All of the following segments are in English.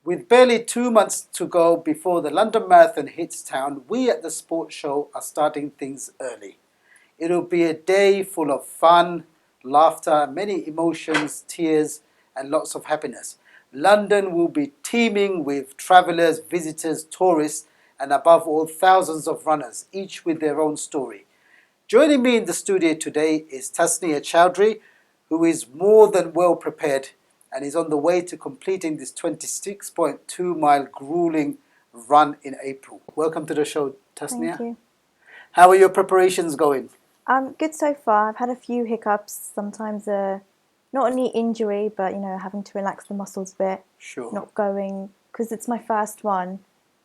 With barely 2 months to go before the London Marathon hits town, we at the Sports Show are starting things early. It'll be a day full of fun, laughter, many emotions, tears, and lots of happiness. London will be teeming with travellers, visitors, tourists, and above all, thousands of runners, each with their own story. Joining me in the studio today is Tasnia Choudhury, who is more than well prepared and is on the way to completing this 26.2-mile grueling run in April. Welcome to the show, Thank Tasnia. you. How are your preparations going? Good so far. I've had a few hiccups. Sometimes, not a knee injury, but having to relax the muscles a bit. Sure. Not going because it's my first one.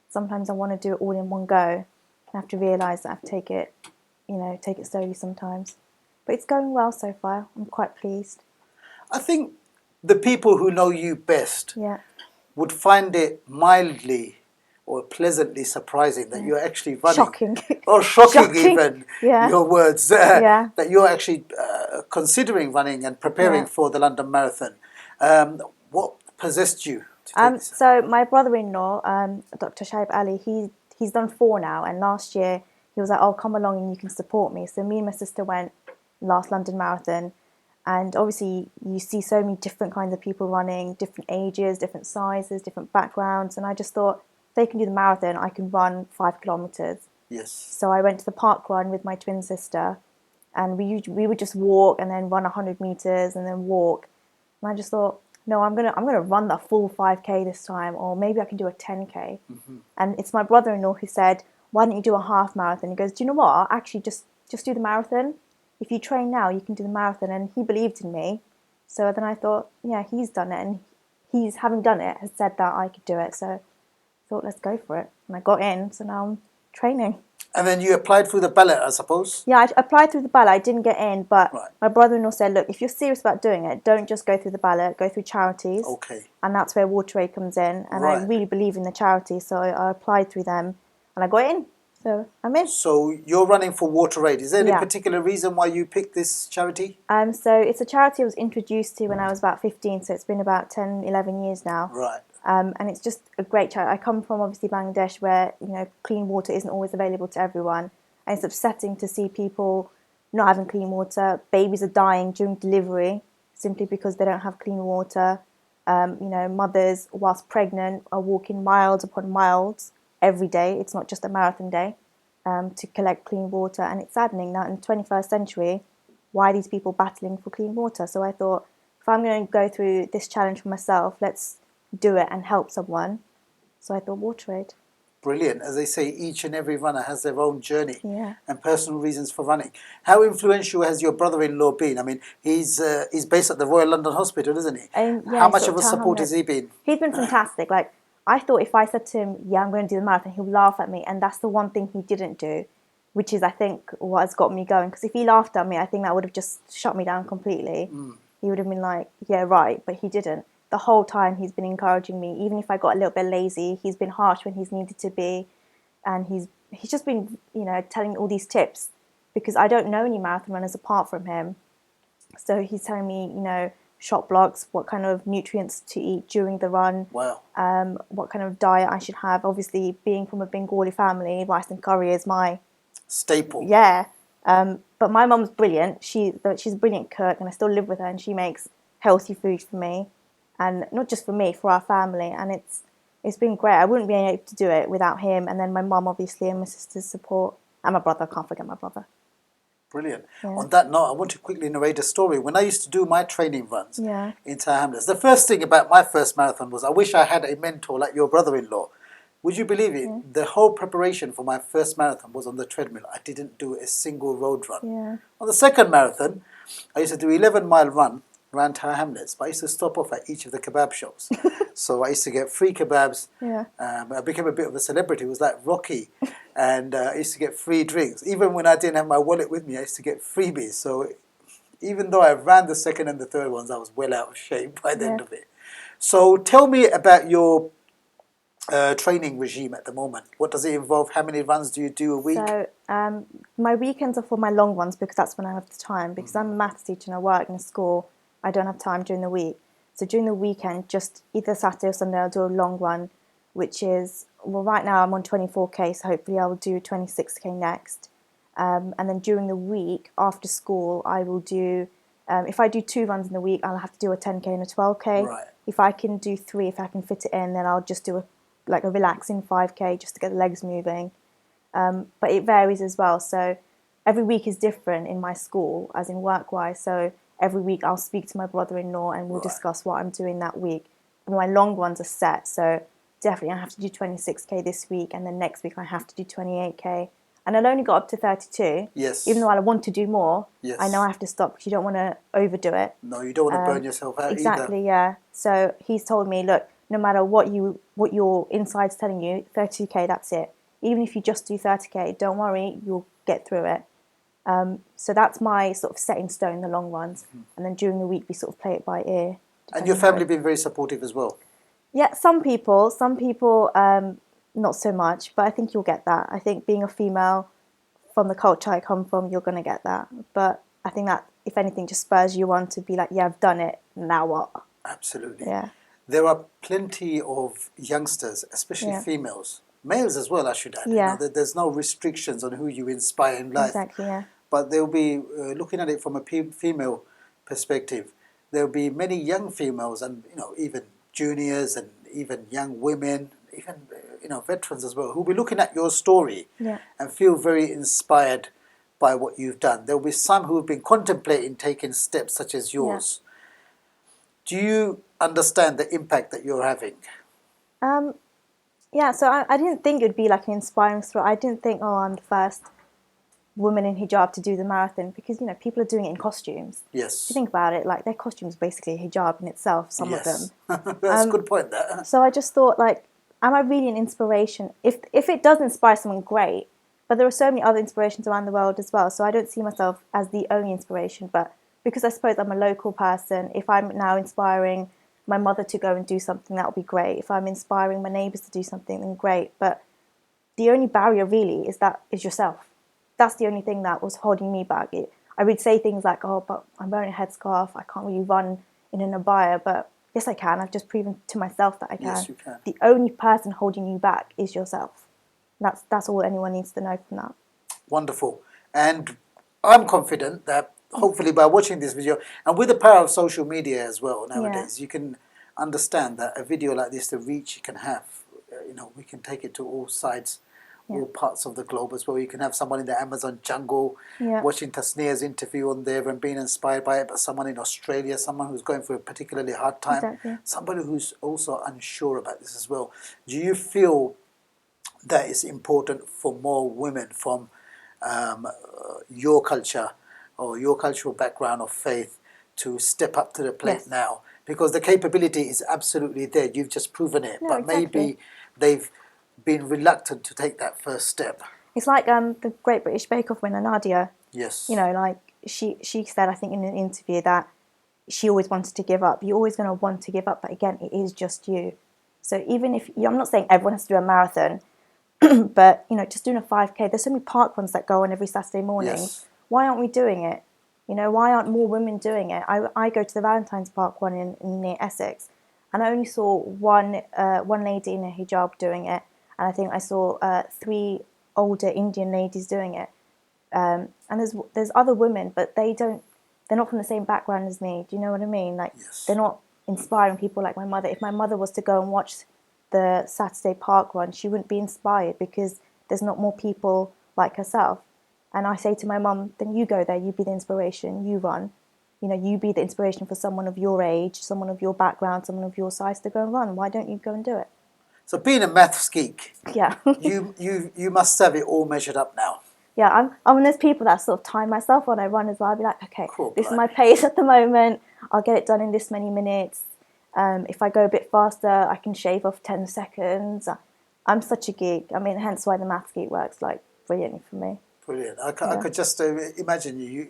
Sometimes I want to do it all in one go. I have to realise that I have to take it slowly sometimes. But it's going well so far. I'm quite pleased. I think the people who know you best Yeah. would find it mildly or pleasantly surprising that you're actually running. Shocking. Or shocking Shocking. even, Yeah. your words, Yeah. that you're actually considering running and preparing Yeah. for the London Marathon. What possessed you to take this? So my brother-in-law, Dr. Shaib Ali, he's done 4 now, and last year he was like, "Oh, come along and you can support me." So me and my sister went last London Marathon, and obviously you see so many different kinds of people running, different ages, different sizes, different backgrounds, and I just thought if they can do the marathon, I can run 5 kilometers. Yes. So I went to the park run with my twin sister, and we would just walk and then run 100 meters and then walk. And I just thought, no, I'm gonna run the full 5K this time, or maybe I can do a 10K. And it's my brother-in-law who said, why don't you do a half marathon? He goes, do you know what? Actually, just do the marathon. If you train now, you can do the marathon. And he believed in me. So then I thought, yeah, he's done it, and he's having done it has said that I could do it. So I thought, let's go for it. And I got in, so now I'm training. And then you applied through the ballot, I suppose? Yeah, I applied through the ballot. I didn't get in, but Right. my brother-in-law said, look, if you're serious about doing it, don't just go through the ballot, go through charities. Okay. And that's where WaterAid comes in. And I Right. really believe in the charity, so I applied through them and I got in. So I'm in. So you're running for WaterAid. Is there any Yeah. particular reason why you picked this charity? So it's a charity I was introduced to when I was about 15, so it's been about 10, 11 years now. Right. And it's just a great charity. I come from obviously Bangladesh, where clean water isn't always available to everyone, and it's upsetting to see people not having clean water. Babies are dying during delivery simply because they don't have clean water. Mothers, whilst pregnant, are walking miles upon miles every day. It's not just a marathon day, to collect clean water, and it's saddening that in the 21st century, why are these people battling for clean water? So I thought, if I'm going to go through this challenge for myself, let's do it and help someone. So I thought WaterAid. Brilliant. As they say, each and every runner has their own journey Yeah. and personal reasons for running. How influential has your brother-in-law been? I mean, he's based at the Royal London Hospital, isn't he? And yeah, How much sort of a Tower support has Hamlets. he been? He's been fantastic. Like, I thought if I said to him, yeah, I'm going to do the marathon, he'll laugh at me. And that's the one thing he didn't do, which is, I think, what has got me going. Because if he laughed at me, I think that would have just shut me down completely. He would have been like, yeah, right. But he didn't. The whole time he's been encouraging me. Even if I got a little bit lazy, he's been harsh when he's needed to be. And he's just been, telling me all these tips, because I don't know any marathon runners apart from him. So he's telling me, shot blocks, what kind of nutrients to eat during the run, Wow. what kind of diet I should have. Obviously, being from a Bengali family, rice and curry is my Staple. yeah. But my mum's brilliant. She's a brilliant cook, and I still live with her, and she makes healthy food for me, and not just for me, for our family. And it's been great. I wouldn't be able to do it without him, and then my mum, obviously, and my sister's support, and my brother. I can't forget my brother. Brilliant. Yeah. On that note, I want to quickly narrate a story. When I used to do my training runs Yeah. in Tower Hamlets, the first thing about my first marathon was I wish I had a mentor like your brother-in-law. Would you believe it? Yeah. The whole preparation for my first marathon was on the treadmill. I didn't do a single road run. Yeah. On the second marathon, I used to do 11-mile run around Tower Hamlets, but I used to stop off at each of the kebab shops. So I used to get free kebabs. Yeah. I became a bit of a celebrity. It was like Rocky. And I used to get free drinks. Even when I didn't have my wallet with me, I used to get freebies. So even though I ran the second and the third ones, I was well out of shape by the end of it. So tell me about your training regime at the moment. What does it involve? How many runs do you do a week? So my weekends are for my long ones, because that's when I have the time. Because I'm a maths teacher and I work in a school, I don't have time during the week. So during the weekend, just either Saturday or Sunday, I'll do a long run, which is, well, right now I'm on 24k, so hopefully I will do 26k next. And then during the week, after school, I will do, if I do 2 runs in the week, I'll have to do a 10k and a 12k. Right. If I can do 3, if I can fit it in, then I'll just do a relaxing 5k just to get the legs moving. But it varies as well. So every week is different in my school, as in work-wise. So every week I'll speak to my brother-in-law and we'll discuss what I'm doing that week. And my long runs are set. So definitely I have to do 26k this week, and then next week I have to do 28k. And I'll only got up to 32. Yes. Even though I want to do more, Yes. I know I have to stop because you don't want to overdo it. No, you don't want to burn yourself out Exactly, either. yeah. So he's told me, look, no matter what your inside's telling you, 32k, that's it. Even if you just do 30k, don't worry, you'll get through it. So that's my sort of set in stone, the long runs. And then during the week, we sort of play it by ear. And your family been very supportive as well? Yeah, some people, not so much, but I think you'll get that. I think being a female from the culture I come from, you're going to get that. But I think that, if anything, just spurs you on to be like, yeah, I've done it, now what? Absolutely. Yeah. There are plenty of youngsters, especially females, males as well, I should add. Yeah. You know, there's no restrictions on who you inspire in life. Exactly, yeah. But they'll be looking at it from a female perspective. There'll be many young females, and even juniors, and even young women, even veterans as well, who'll be looking at your story and feel very inspired by what you've done. There'll be some who've been contemplating taking steps such as yours. Do you understand the impact that you're having? Yeah, so I didn't think it would be like an inspiring story. I didn't think, oh, I'm the first woman in hijab to do the marathon, because people are doing it in costumes. Yes. If you think about it, like, their costume is basically a hijab in itself, some of them. That's a good point there. So I just thought, like, am I really an inspiration? If it does inspire someone, great. But there are so many other inspirations around the world as well. So I don't see myself as the only inspiration. But because I suppose I'm a local person, if I'm now inspiring my mother to go and do something, that would be great. If I'm inspiring my neighbours to do something, then great. But the only barrier really is yourself. That's the only thing that was holding me back. I would say things like, oh, but I'm wearing a headscarf, I can't really run in an abaya. But yes, I can. I've just proven to myself that I can. Yes, you can. The only person holding you back is yourself. That's all anyone needs to know from that. Wonderful. And I'm confident that hopefully by watching this video, and with the power of social media as well nowadays, you can understand that a video like this, the reach you can have, we can take it to all sides, all parts of the globe as well. You can have someone in the Amazon jungle watching Tasnia's interview on there and being inspired by it, but someone in Australia, someone who's going through a particularly hard time, somebody who's also unsure about this as well. Do you feel that it's important for more women from your culture or your cultural background of faith to step up to the plate now? Because the capability is absolutely there. You've just proven it. No, but maybe they've been reluctant to take that first step. It's like the Great British Bake Off winner, Nadia. Yes. Like she said, I think in an interview, that she always wanted to give up. You're always going to want to give up. But again, it is just you. So even if, I'm not saying everyone has to do a marathon, but, just doing a 5K, there's so many park runs that go on every Saturday morning. Yes. Why aren't we doing it? Why aren't more women doing it? I go to the Valentine's Park one in near Essex, and I only saw one lady in a hijab doing it, and I think I saw 3 older Indian ladies doing it. And there's other women, but they're not from the same background as me. Do you know what I mean? Like, they're not inspiring people like my mother. If my mother was to go and watch the Saturday park run, she wouldn't be inspired because there's not more people like herself. And I say to my mum, then you go there, you be the inspiration, you run. You be the inspiration for someone of your age, someone of your background, someone of your size to go and run. Why don't you go and do it? So being a maths geek, yeah, you must have it all measured up now. Yeah, I'm one of those people that sort of time myself when I run as well. I'll be like, okay, Cool, this is my pace at the moment. I'll get it done in this many minutes. If I go a bit faster, I can shave off 10 seconds. I'm such a geek. I mean, hence why the maths geek works like brilliantly for me. Brilliant. I could just imagine you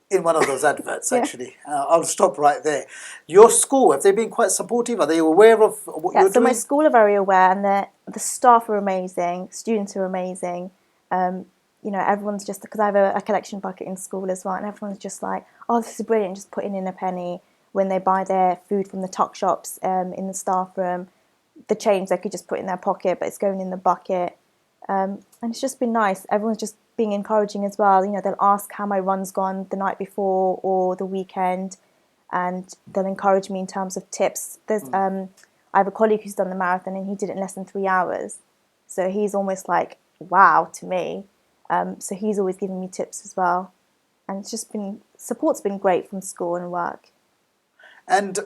in one of those adverts, actually. I'll stop right there. Your school, have they been quite supportive? Are they aware of what you're doing? So my school are very aware, and the staff are amazing. Students are amazing. Everyone's just, because I have a collection bucket in school as well, and everyone's just like, oh, this is brilliant, just putting in a penny. when they buy their food from the tuck shops in the staff room, the change they could just put in their pocket, but it's going in the bucket. And it's just been nice. Everyone's just being encouraging as well. You know, they'll ask how my run's gone the night before or the weekend, and they'll encourage me in terms of tips. I have a colleague who's done the marathon and he did it in less than 3 hours. So he's almost like, wow, to me. So he's always giving me tips as well. And it's just been, support's been great from school and work. And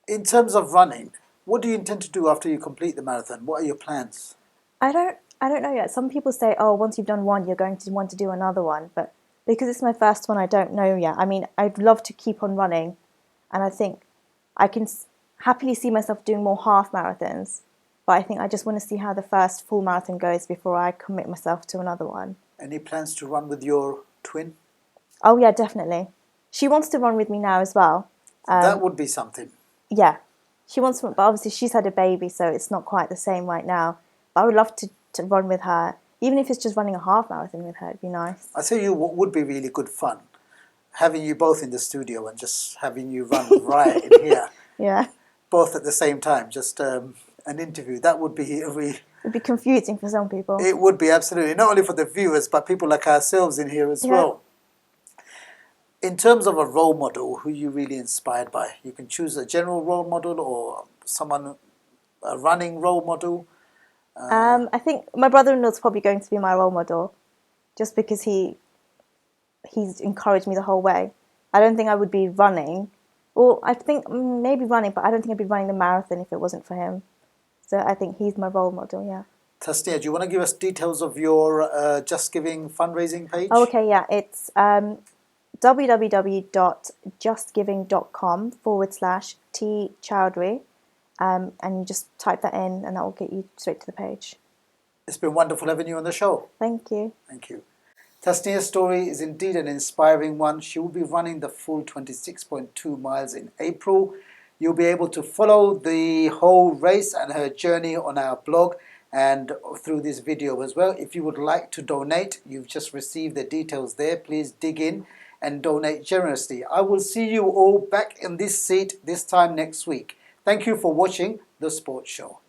in terms of running, what do you intend to do after you complete the marathon? What are your plans? I don't know yet. Some people say, oh, once you've done one, you're going to want to do another one. But because it's my first one, I don't know yet. I mean, I'd love to keep on running. And I think I can happily see myself doing more half marathons. But I think I just want to see how the first full marathon goes before I commit myself to another one. Any plans to run with your twin? Oh, yeah, definitely. She wants to run with me now as well. That would be something. Yeah. She wants to, but obviously she's had a baby, so it's not quite the same right now. But I would love to run with her. Even if it's just running a half marathon with her, it'd be nice. I tell you what would be really good fun. Having you both in the studio and just having you run right in here. Yeah. Both at the same time, just an interview. That would be It'd be confusing for some people. It would be, absolutely. Not only for the viewers, but people like ourselves in here as well. In terms of a role model, who are you really inspired by? You can choose a general role model or someone, a running role model. I think my brother-in-law's probably going to be my role model, just because he's encouraged me the whole way. I don't think I would be running, or I think maybe running, but I don't think I'd be running the marathon if it wasn't for him. So I think he's my role model, yeah. Tasnia, do you want to give us details of your Just Giving fundraising page? Oh, okay, yeah. It's www.justgiving.com/T Choudhury. And you just type that in and that will get you straight to the page. It's been wonderful having you on the show. Thank you. Thank you. Tasnia's story is indeed an inspiring one. She will be running the full 26.2 miles in April. You'll be able to follow the whole race and her journey on our blog and through this video as well. If you would like to donate, you've just received the details there. Please dig in and donate generously. I will see you all back in this seat this time next week. Thank you for watching The Sports Show.